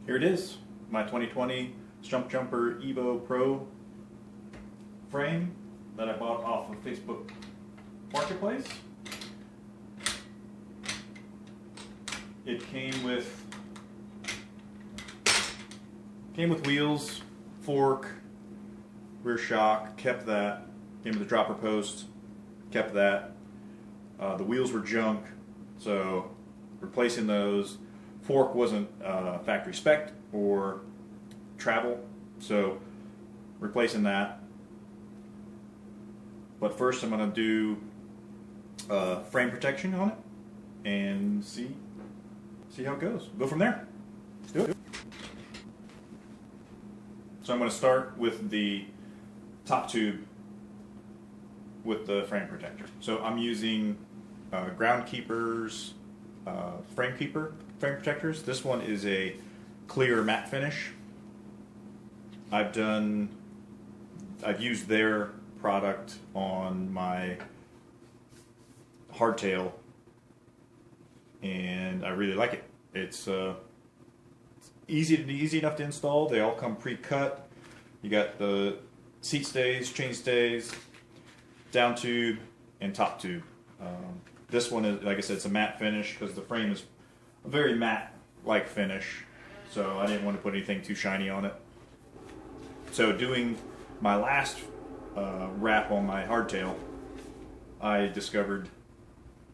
Here it is, my 2020 Stumpjumper EVO Pro frame that I bought off of Facebook Marketplace. It came with wheels, fork, rear shock, kept that. Came with a dropper post, kept that. The wheels were junk, so replacing those. Fork wasn't factory spec or travel, so replacing that. But first I'm going to do frame protection on it and see how it goes. Go from there. Let's do it. So I'm going to start with the top tube with the frame protector. So I'm using Groundkeeper's frame protectors. This one is a clear matte finish. I've used their product on my hardtail, and I really like it. It's easy enough to install. They all come pre-cut. You got the seat stays, chain stays, down tube, and top tube. This one is, like I said, it's a matte finish because the frame is a very matte-like finish, so I didn't want to put anything too shiny on it. So doing my last wrap on my hardtail, I discovered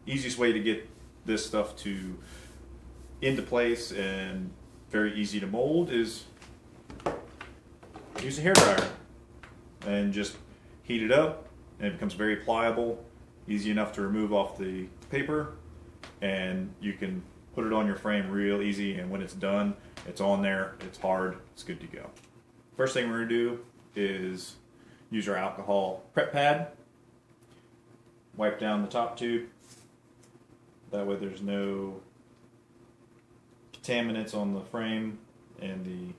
easiest way to get this stuff into place and very easy to mold is use a hairdryer and just heat it up, and it becomes very pliable, easy enough to remove off the paper, and you can put it on your frame real easy, and when it's done, it's on there, it's hard, it's good to go. First thing we're going to do is use our alcohol prep pad, wipe down the top tube, that way there's no contaminants on the frame, and the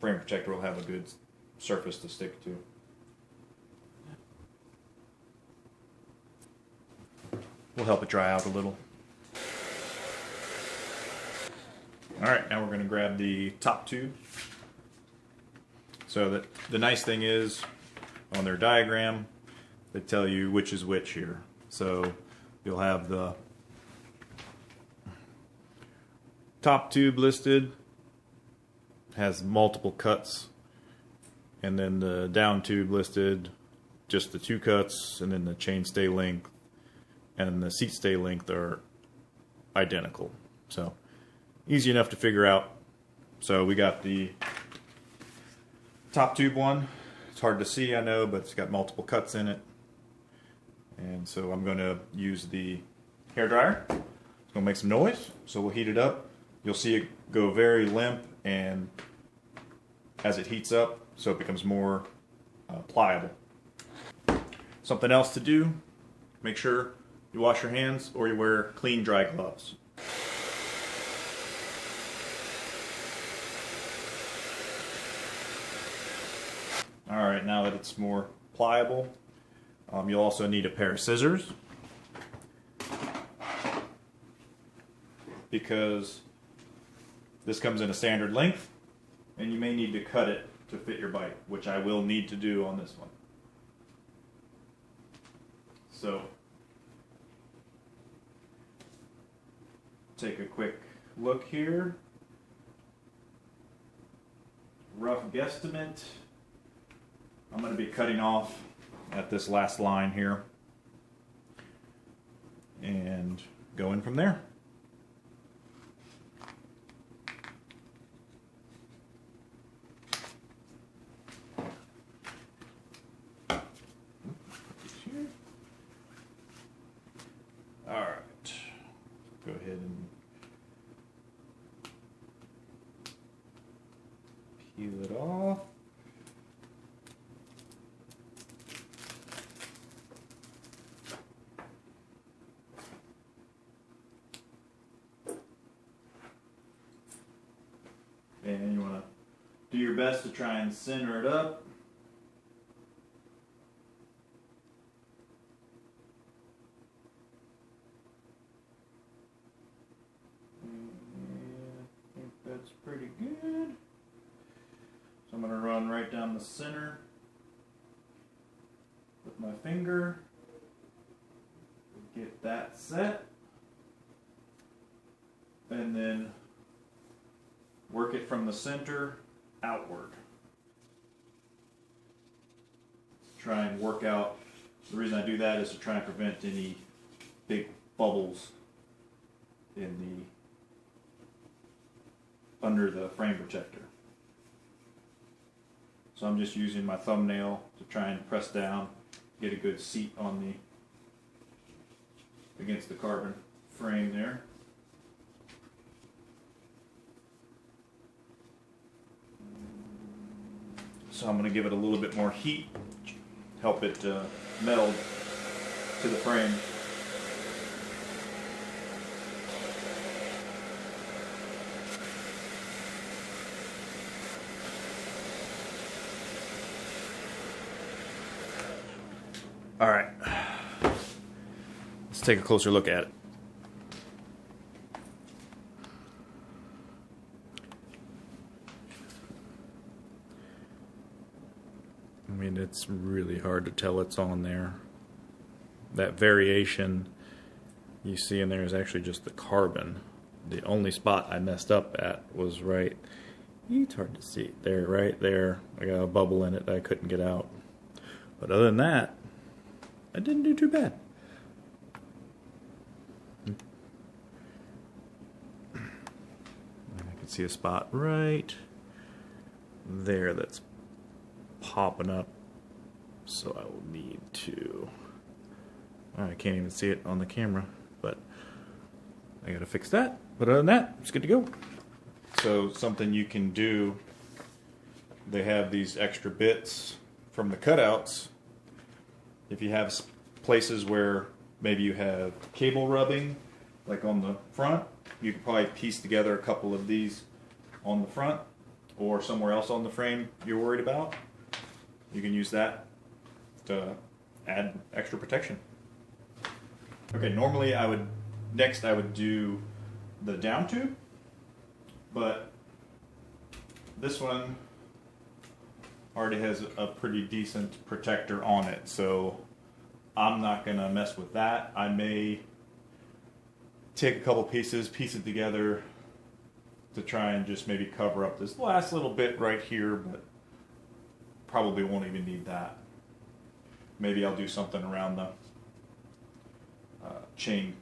frame protector will have a good surface to stick to. We'll help it dry out a little. Alright, now we're going to grab the top tube. So the nice thing is, on their diagram, they tell you which is which here. So you'll have the top tube listed, has multiple cuts, and then the down tube listed, just the 2 cuts, and then the chain stay length and the seat stay length are identical. So easy enough to figure out. So we got the top tube one. It's hard to see, I know, but it's got multiple cuts in it. And so I'm going to use the hairdryer. It's going to make some noise, so we'll heat it up. You'll see it go very limp, and as it heats up, so it becomes more pliable. Something else to do, make sure you wash your hands or you wear clean, dry gloves. Alright, now that it's more pliable, you'll also need a pair of scissors, because this comes in a standard length, and you may need to cut it to fit your bike, which I will need to do on this one. So, take a quick look here. Rough guesstimate. I'm going to be cutting off at this last line here and going from there. Alright, go ahead and peel it off. And you want to do your best to try and center it up. down the center with my finger, get that set, and then work it from the center outward. Try and work out, the reason I do that is to try and prevent any big bubbles in the under the frame protector. So I'm just using my thumbnail to try and press down, get a good seat on against the carbon frame there. So I'm going to give it a little bit more heat, help it meld to the frame. All right, let's take a closer look at it. I mean, it's really hard to tell it's on there. That variation you see in there is actually just the carbon. The only spot I messed up at was right, it's hard to see, there, right there. I got a bubble in it that I couldn't get out. But other than that, I didn't do too bad. I can see a spot right there that's popping up, so I will need to, I can't even see it on the camera, but I gotta fix that. But other than that, it's good to go. So something you can do, they have these extra bits from the cutouts. If you have places where maybe you have cable rubbing, like on the front, you could probably piece together a couple of these on the front or somewhere else on the frame you're worried about. You can use that to add extra protection. Okay, normally I would do the down tube, but this one already has a pretty decent protector on it, so I'm not gonna mess with that. I may take a couple pieces, piece it together to try and just maybe cover up this last little bit right here, but probably won't even need that. Maybe I'll do something around the chain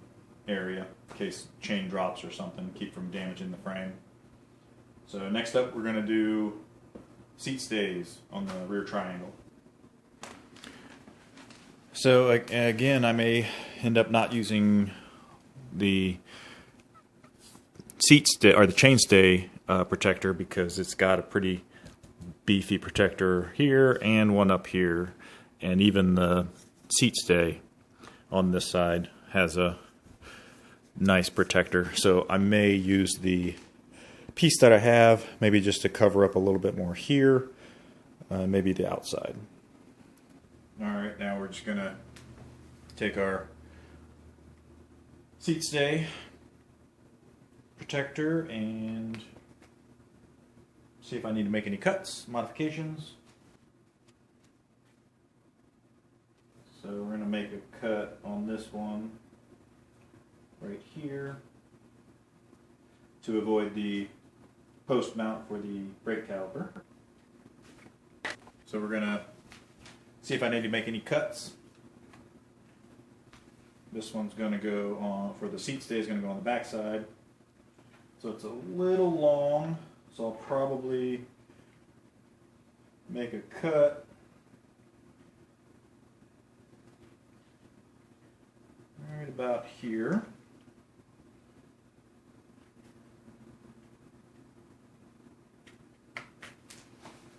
area in case chain drops or something, keep from damaging the frame. So next up we're gonna do seat stays on the rear triangle. So again, I may end up not using the seat stay or the chain stay protector because it's got a pretty beefy protector here and one up here, and even the seat stay on this side has a nice protector. So I may use the piece that I have, maybe just to cover up a little bit more here, maybe the outside. Alright, now we're just gonna take our seat stay protector and see if I need to make any cuts, modifications. So we're gonna make a cut on this one right here to avoid the post mount for the brake caliper. So we're gonna see if I need to make any cuts. This one's gonna go on, for the seat stay is gonna go on the back side. So it's a little long, so I'll probably make a cut right about here.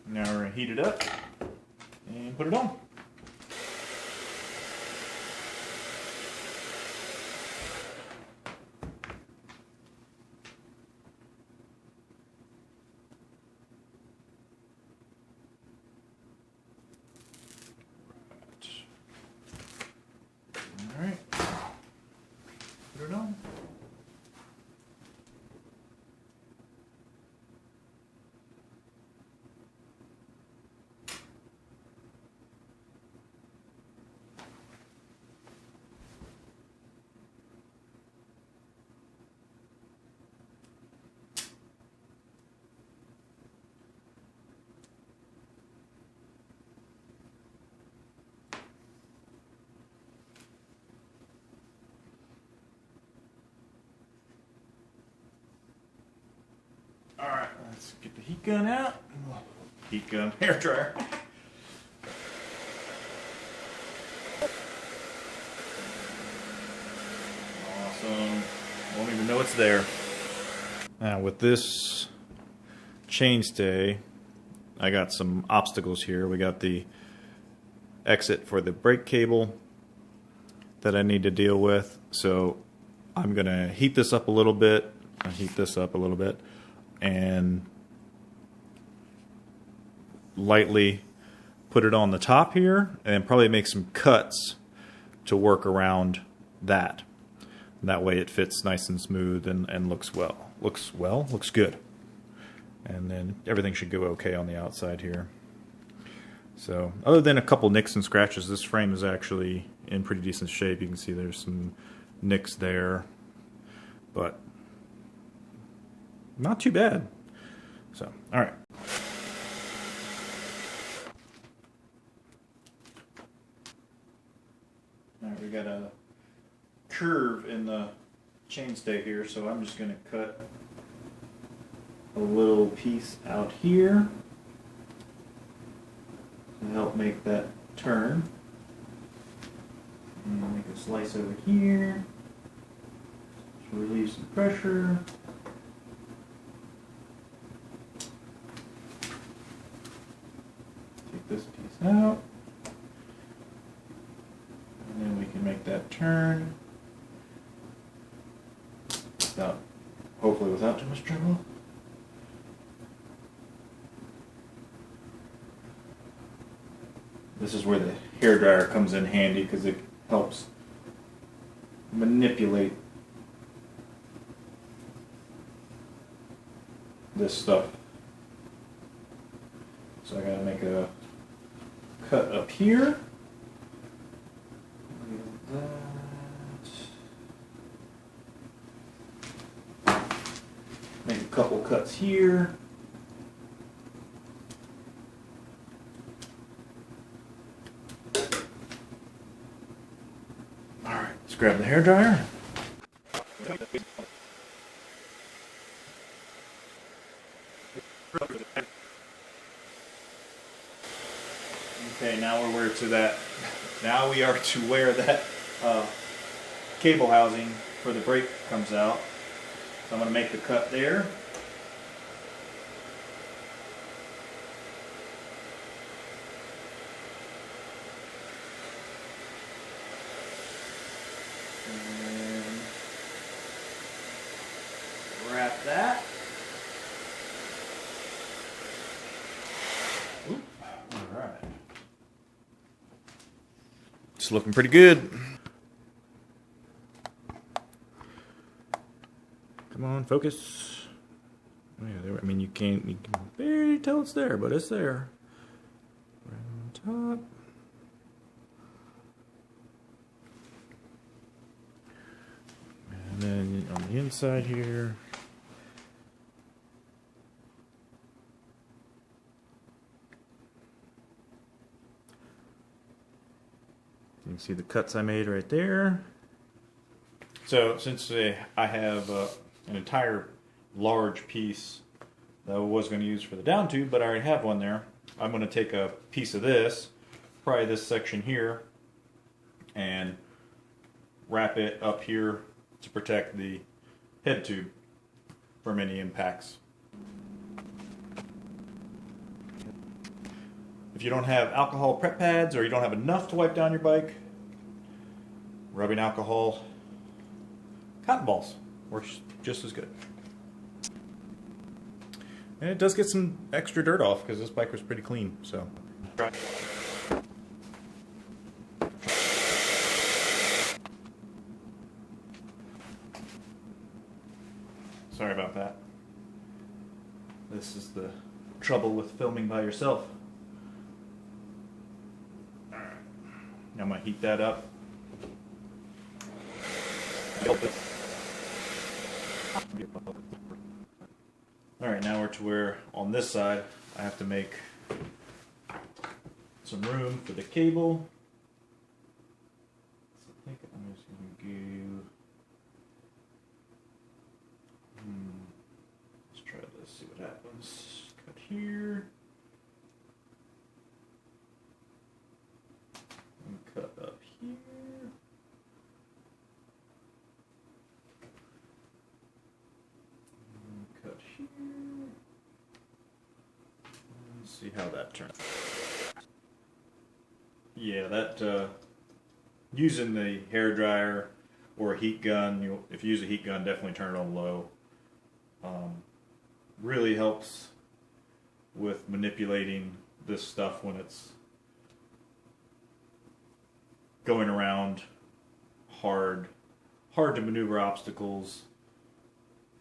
Now we're going to heat it up and put it on. All right. Put it on. Get the heat gun out. Heat gun, hair dryer. Awesome. Won't even know it's there. Now with this chainstay, I got some obstacles here. We got the exit for the brake cable that I need to deal with. So I'm gonna heat this up a little bit. And lightly put it on the top here, and probably make some cuts to work around that. That way it fits nice and smooth and looks well. Looks good. And then everything should go okay on the outside here. So other than a couple nicks and scratches, this frame is actually in pretty decent shape. You can see there's some nicks there, but not too bad. So, all right. All right, we got a curve in the chainstay here, so I'm just going to cut a little piece out here to help make that turn. And I'll make a slice over here to relieve some pressure. Take this piece out. And then we can make that turn without, hopefully without too much trouble. This is where the hairdryer comes in handy because it helps manipulate this stuff. So I gotta make a cut up here. Make a couple cuts here. Alright, let's grab the hairdryer. Okay, now we are to where that cable housing for the brake comes out. So I'm going to make the cut there. And wrap that. Oop. All right. It's looking pretty good. Come on, focus. Oh, yeah, there, I mean, you can barely tell it's there, but it's there. Right on top. And then on the inside here. You can see the cuts I made right there. So since I have an entire large piece that I was going to use for the down tube, but I already have one there, I'm going to take a piece of this, probably this section here, and wrap it up here to protect the head tube from any impacts. If you don't have alcohol prep pads or you don't have enough to wipe down your bike, rubbing alcohol cotton balls works just as good. And it does get some extra dirt off because this bike was pretty clean, so. Sorry about that. This is the trouble with filming by yourself. Alright. I'm going to heat that up. Alright, now we're to where on this side I have to make some room for the cable. So I think I'm just going to go. Let's try this, see what That one's cut here. And cut up here. And cut here. Let's see how that turns. Yeah, that using the hair dryer or a heat gun, if you use a heat gun, definitely turn it on low. Really helps with manipulating this stuff when it's going around hard to maneuver obstacles,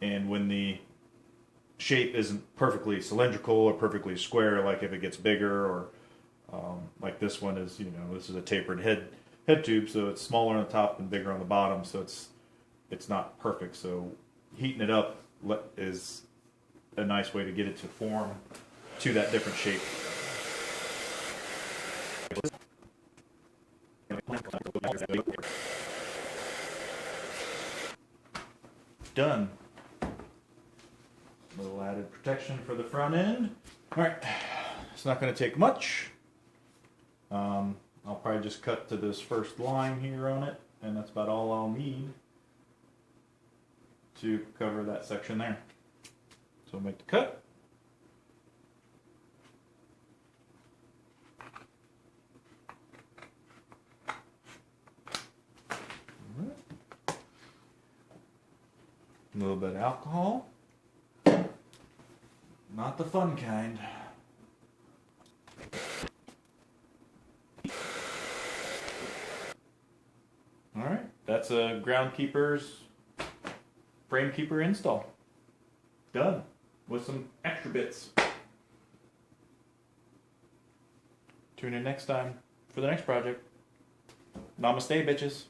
and when the shape isn't perfectly cylindrical or perfectly square, like if it gets bigger, or like this one is, this is a tapered head tube, so it's smaller on the top and bigger on the bottom, so it's not perfect. So heating it up is a nice way to get it to form to that different shape. Done. A little added protection for the front end. Alright, it's not going to take much. I'll probably just cut to this first line here on it, and that's about all I'll need to cover that section there. So I'll make the cut. A little bit of alcohol. Not the fun kind. Alright, that's a Groundkeeper's frame keeper install. Done. With some extra bits. Tune in next time for the next project. Namaste, bitches.